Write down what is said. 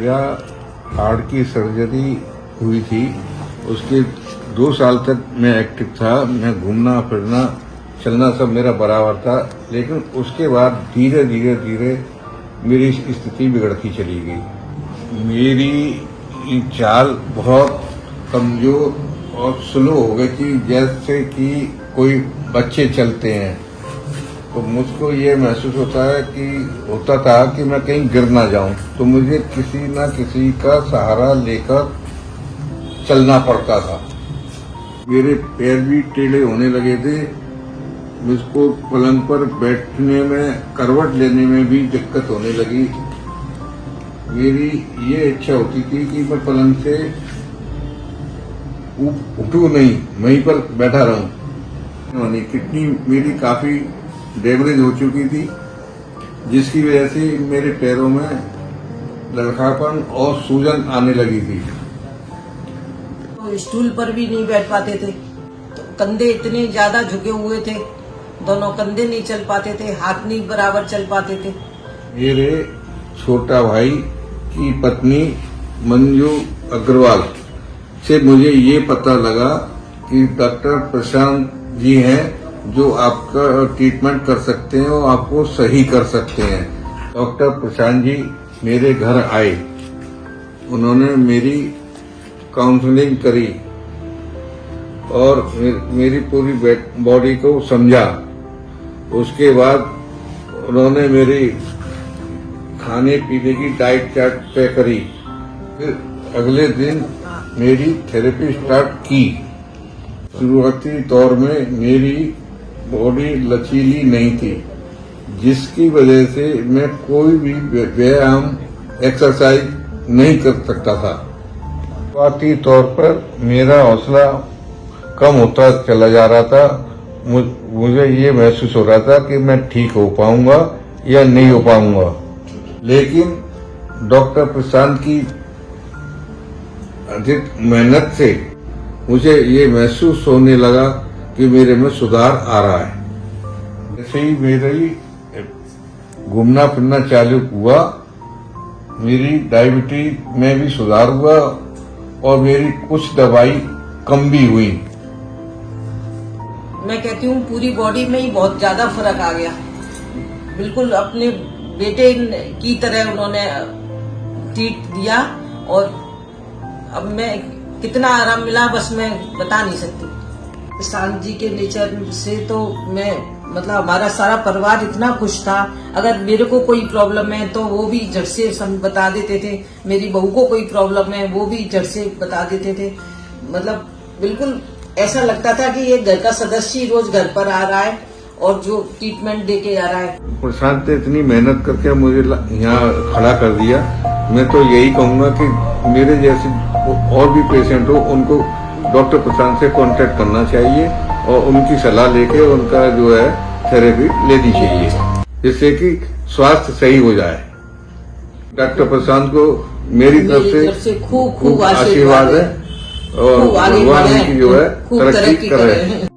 मेरा हार्ट की सर्जरी हुई थी, उसके 2 साल तक मैं एक्टिव था। मैं घूमना फिरना चलना सब मेरा बराबर था, लेकिन उसके बाद धीरे धीरे मेरी स्थिति बिगड़ती चली गई। मेरी चाल बहुत कमजोर और स्लो हो गई थी, जैसे कि कोई बच्चे चलते हैं। तो मुझको ये महसूस होता था कि मैं कहीं गिर ना जाऊं, तो मुझे किसी न किसी का सहारा लेकर चलना पड़ता था। मेरे पैर भी टेढ़े होने लगे थे। मुझको पलंग पर बैठने में, करवट लेने में भी दिक्कत होने लगी। मेरी ये इच्छा होती थी कि मैं पलंग से उठूं नहीं, वहीं पर बैठा रहूं। किडनी मेरी काफी डैमेज हो चुकी थी, जिसकी वजह से मेरे पैरों में लड़खापन और सूजन आने लगी थी। तो स्टूल पर भी नहीं बैठ पाते थे, तो कंधे इतने ज्यादा झुके हुए थे, दोनों कंधे नहीं चल पाते थे, हाथ नहीं बराबर चल पाते थे। मेरे छोटा भाई की पत्नी मंजू अग्रवाल से मुझे ये पता लगा कि डॉक्टर प्रशांत जी हैं, जो आपका ट्रीटमेंट कर सकते हैं और आपको सही कर सकते हैं। डॉक्टर प्रशांत जी मेरे घर आए, उन्होंने मेरी काउंसलिंग करी और मेरी पूरी बॉडी को समझा। उसके बाद उन्होंने मेरी खाने पीने की डाइट चार्ट तय करी। फिर अगले दिन मेरी थेरेपी स्टार्ट की। शुरुआती दौर में मेरी बॉडी लचीली नहीं थी, जिसकी वजह से मैं कोई भी व्यायाम एक्सरसाइज नहीं कर सकता था। शुरुआती तौर पर मेरा हौसला कम होता चला जा रहा था। मुझे ये महसूस हो रहा था कि मैं ठीक हो पाऊंगा या नहीं हो पाऊंगा, लेकिन डॉक्टर प्रशांत की अधिक मेहनत से मुझे ये महसूस होने लगा कि मेरे में सुधार आ रहा है। जैसे ही मेरी घूमना फिरना चालू हुआ, मेरी डायबिटीज में भी सुधार हुआ और मेरी कुछ दवाई कम भी हुई। मैं कहती हूँ पूरी बॉडी में ही बहुत ज्यादा फर्क आ गया। बिल्कुल अपने बेटे की तरह उन्होंने ट्रीट दिया और अब मैं कितना आराम मिला बस मैं बता नहीं सकती। प्रशांत जी के नेचर से तो मैं हमारा सारा परिवार इतना खुश था। अगर मेरे को कोई प्रॉब्लम है तो वो भी झट से बता देते थे, मेरी बहू को कोई प्रॉब्लम है वो भी झट से बता देते थे। बिल्कुल ऐसा लगता था कि ये घर का सदस्य ही रोज घर पर आ रहा है और जो ट्रीटमेंट दे के आ रहा है। प्रशांत ने इतनी मेहनत करके मुझे यहाँ खड़ा कर दिया। मैं तो यही कहूँगा कि मेरे जैसे और भी पेशेंट हो, उनको डॉक्टर प्रशांत से कांटेक्ट करना चाहिए और उनकी सलाह लेके उनका जो है थेरेपी लेनी चाहिए, जिससे कि स्वास्थ्य सही हो जाए। डॉक्टर प्रशांत को मेरी तरफ से खूब आशीर्वाद है और भगवान की जो है तरक्की कर रहे हैं।